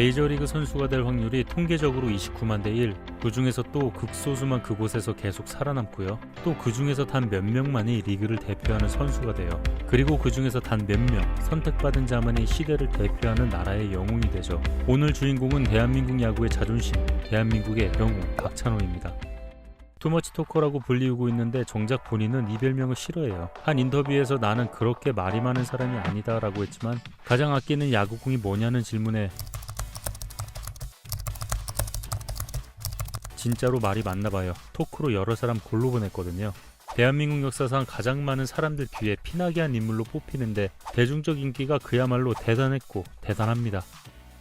메이저리그 선수가 될 확률이 통계적으로 29만 대 1, 그 중에서 또 극소수만 그곳에서 계속 살아남고요. 또 그 중에서 단 몇 명만이 리그를 대표하는 선수가 돼요. 그리고 그 중에서 단 몇 명, 선택받은 자만이 시대를 대표하는 나라의 영웅이 되죠. 오늘 주인공은 대한민국 야구의 자존심, 대한민국의 영웅 박찬호입니다. 투머치 토커라고 불리우고 있는데 정작 본인은 이 별명을 싫어해요. 한 인터뷰에서 나는 그렇게 말이 많은 사람이 아니다 라고 했지만 가장 아끼는 야구공이 뭐냐는 질문에 진짜로 말이 많나봐요. 토크로 여러 사람 골로 보냈거든요. 대한민국 역사상 가장 많은 사람들 귀에 피나게 한 인물로 뽑히는데 대중적 인기가 그야말로 대단했고 대단합니다.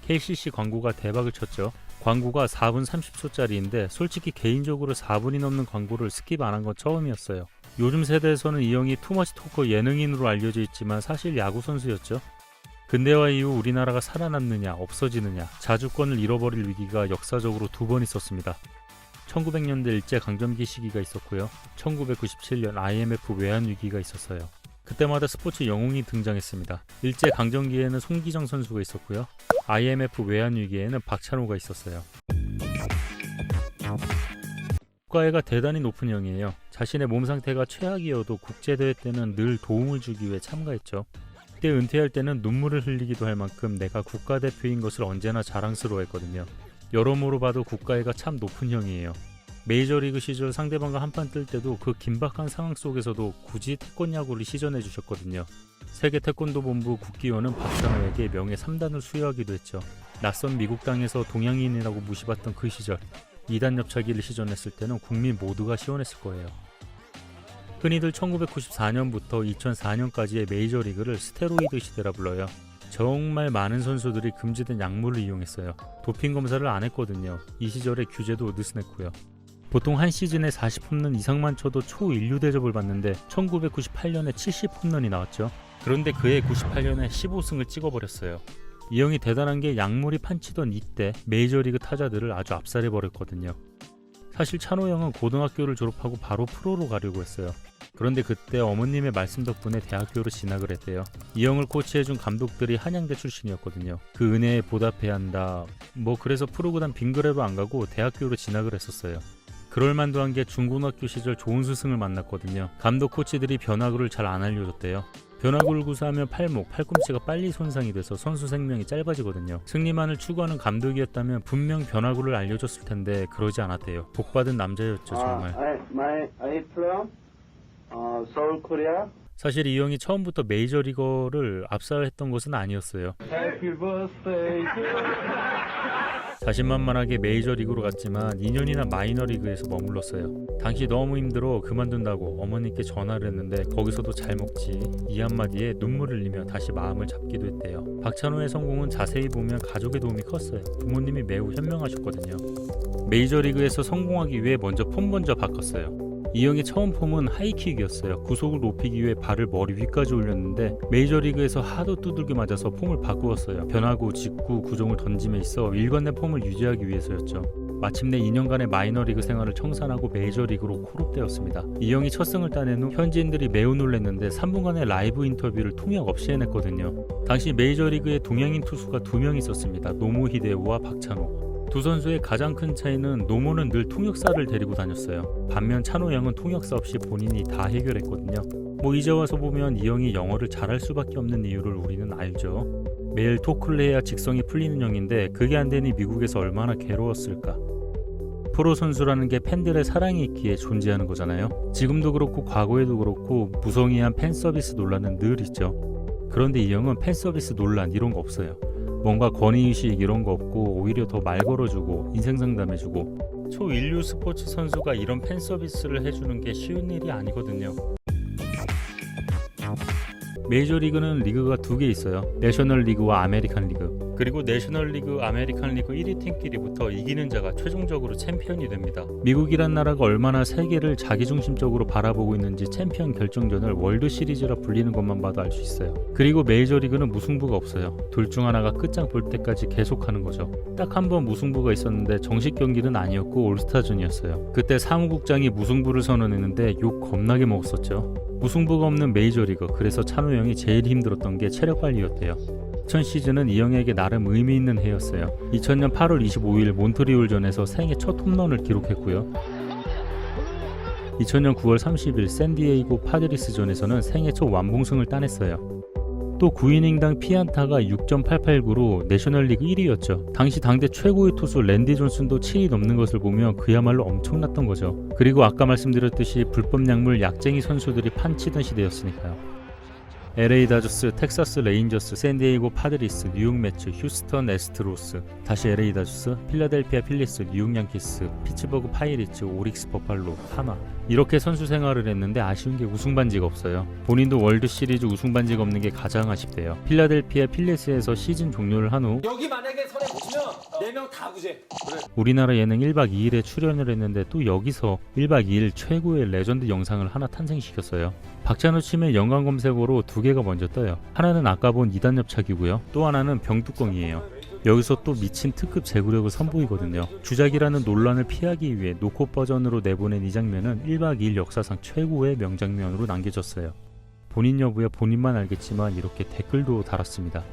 KCC 광고가 대박을 쳤죠. 광고가 4분 30초짜리인데 솔직히 개인적으로 4분이 넘는 광고를 스킵 안 한 건 처음이었어요. 요즘 세대에서는 이 형이 투머치 토커 예능인으로 알려져 있지만 사실 야구 선수였죠. 근대화 이후 우리나라가 살아남느냐 없어지느냐 자주권을 잃어버릴 위기가 역사적으로 2번 있었습니다. 1900년대 일제강점기 시기가 있었고요. 1997년 IMF 외환위기가 있었어요. 그때마다 스포츠 영웅이 등장했습니다. 일제강점기에는 송기정 선수가 있었고요. IMF 외환위기에는 박찬호가 있었어요. 국가애가 대단히 높은 형이에요. 자신의 몸 상태가 최악이어도 국제대회 때는 늘 도움을 주기 위해 참가했죠. 그때 은퇴할 때는 눈물을 흘리기도 할 만큼 내가 국가대표인 것을 언제나 자랑스러워했거든요. 여러모로 봐도 국가애가 참 높은 형이에요. 메이저리그 시절 상대방과 한판 뜰 때도 그 긴박한 상황 속에서도 굳이 태권야구를 시전해 주셨거든요. 세계 태권도 본부 국기원은 박찬호에게 명예 3단을 수여하기도 했죠. 낯선 미국 땅에서 동양인이라고 무시받던 그 시절 2단 옆차기를 시전했을 때는 국민 모두가 시원했을 거예요. 흔히들 1994년부터 2004년까지의 메이저리그를 스테로이드 시대라 불러요. 정말 많은 선수들이 금지된 약물을 이용했어요. 도핑 검사를 안 했거든요. 이 시절에 규제도 느슨했고요. 보통 한 시즌에 40홈런 이상만 쳐도 초인류 대접을 받는데 1998년에 70홈런이 나왔죠. 그런데 그해 98년에 15승을 찍어버렸어요. 이 형이 대단한 게 약물이 판치던 이때 메이저리그 타자들을 아주 압살해버렸거든요. 사실 찬호 형은 고등학교를 졸업하고 바로 프로로 가려고 했어요. 그런데 그때 어머님의 말씀 덕분에 대학교로 진학을 했대요. 이 형을 코치해준 감독들이 한양대 출신이었거든요. 그 은혜에 보답해야 한다. 그래서 프로구단 빙그레로 안 가고 대학교로 진학을 했었어요. 그럴만도 한 게 중고등학교 시절 좋은 스승을 만났거든요. 감독 코치들이 변화구를 잘 안 알려줬대요. 변화구를 구사하면 팔목, 팔꿈치가 빨리 손상이 돼서 선수 생명이 짧아지거든요. 승리만을 추구하는 감독이었다면 분명 변화구를 알려줬을 텐데 그러지 않았대요. 복받은 남자였죠 정말. 서울 코리아. 사실 이 형이 처음부터 메이저리거를 압살했던 것은 아니었어요. 자신만만하게 메이저리그로 갔지만 2년이나 마이너리그에서 머물렀어요. 당시 너무 힘들어 그만둔다고 어머니께 전화를 했는데 거기서도 잘 먹지 이 한마디에 눈물을 흘리며 다시 마음을 잡기도 했대요. 박찬호의 성공은 자세히 보면 가족의 도움이 컸어요. 부모님이 매우 현명하셨거든요. 메이저리그에서 성공하기 위해 먼저 폼 먼저 바꿨어요. 이 형의 처음 폼은 하이킥이었어요. 구속을 높이기 위해 발을 머리 위까지 올렸는데 메이저리그에서 하도 두들겨 맞아서 폼을 바꾸었어요. 변화구, 직구, 구종을 던짐에 있어 일관된 폼을 유지하기 위해서였죠. 마침내 2년간의 마이너리그 생활을 청산하고 메이저리그로 콜업되었습니다. 이 형이 첫 승을 따낸 후 현지인들이 매우 놀랐는데 3분간의 라이브 인터뷰를 통역 없이 해냈거든요. 당시 메이저리그에 동양인 투수가 2명 있었습니다. 노모 히데오와 박찬호. 두 선수의 가장 큰 차이는 노모는 늘 통역사를 데리고 다녔어요. 반면 찬호 형은 통역사 없이 본인이 다 해결했거든요. 이제 와서 보면 이 형이 영어를 잘할 수밖에 없는 이유를 우리는 알죠. 매일 토크를 해야 직성이 풀리는 형인데 그게 안 되니 미국에서 얼마나 괴로웠을까. 프로 선수라는 게 팬들의 사랑이 있기에 존재하는 거잖아요. 지금도 그렇고 과거에도 그렇고 무성의한 팬 서비스 논란은 늘 있죠. 그런데 이 형은 팬 서비스 논란 이런 거 없어요. 뭔가 권위의식 이런 거 없고 오히려 더 말 걸어주고 인생 상담해주고 초인류 스포츠 선수가 이런 팬 서비스를 해주는 게 쉬운 일이 아니거든요. 메이저리그는 리그가 2개 있어요. 내셔널리그와 아메리칸 리그. 그리고 내셔널리그, 아메리칸 리그 1위 팀끼리부터 이기는 자가 최종적으로 챔피언이 됩니다. 미국이란 나라가 얼마나 세계를 자기중심적으로 바라보고 있는지 챔피언 결정전을 월드 시리즈라 불리는 것만 봐도 알 수 있어요. 그리고 메이저리그는 무승부가 없어요. 둘 중 하나가 끝장 볼 때까지 계속하는 거죠. 딱 한 번 무승부가 있었는데 정식 경기는 아니었고 올스타전이었어요. 그때 사무국장이 무승부를 선언했는데 욕 겁나게 먹었었죠. 무승부가 없는 메이저리그. 그래서 찬호 형이 제일 힘들었던 게 체력 관리였대요. 2000 시즌은 이영에게 나름 의미 있는 해였어요. 2000년 8월 25일 몬트리올전에서 생애 첫 홈런을 기록했고요. 2000년 9월 30일 샌디에이고 파드리스전에서는 생애 첫 완봉승을 따냈어요. 또 9이닝당 피안타가 6.889로 내셔널리그 1위였죠. 당시 당대 최고의 투수 랜디 존슨도 7이 넘는 것을 보면 그야말로 엄청났던 거죠. 그리고 아까 말씀드렸듯이 불법 약물 약쟁이 선수들이 판치던 시대였으니까요. LA 다저스, 텍사스 레인저스, 샌디에이고 파드리스, 뉴욕 매츠, 휴스턴 애스트로스, 다시 LA 다저스, 필라델피아 필리스, 뉴욕 양키스, 피츠버그 파이리츠, 오릭스 버팔로, 하나. 이렇게 선수 생활을 했는데 아쉬운 게 우승 반지가 없어요. 본인도 월드 시리즈 우승 반지가 없는 게 가장 아쉽대요. 필라델피아 필리스에서 시즌 종료를 한 후 여기 만약에 선에 붙으면 4명 다 구제. 그래. 우리나라 예능 1박 2일에 출연을 했는데 또 여기서 1박 2일 최고의 레전드 영상을 하나 탄생시켰어요. 박찬호 치면 연관 검색어로 두 개가 먼저 떠요. 하나는 아까 본 2단 옆차기고요. 또 하나는 병뚜껑이에요. 여기서 또 미친 특급 제구력을 선보이거든요. 주작이라는 논란을 피하기 위해 노코 버전으로 내보낸 이 장면은 1박 2일 역사상 최고의 명장면으로 남겨졌어요. 본인 여부야 본인만 알겠지만 이렇게 댓글도 달았습니다.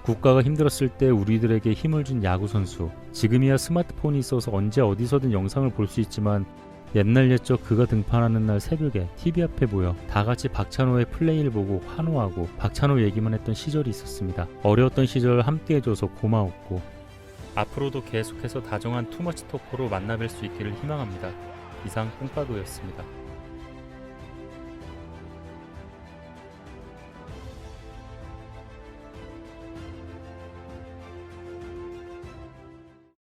국가가 힘들었을 때 우리들에게 힘을 준 야구선수. 지금이야 스마트폰이 있어서 언제 어디서든 영상을 볼 수 있지만 옛날 옛적 그가 등판하는 날 새벽에 TV 앞에 모여 다 같이 박찬호의 플레이를 보고 환호하고 박찬호 얘기만 했던 시절이 있었습니다. 어려웠던 시절 함께 해줘서 고마웠고 앞으로도 계속해서 다정한 투머치 토크로 만나뵐 수 있기를 희망합니다. 이상 뽕빠도였습니다.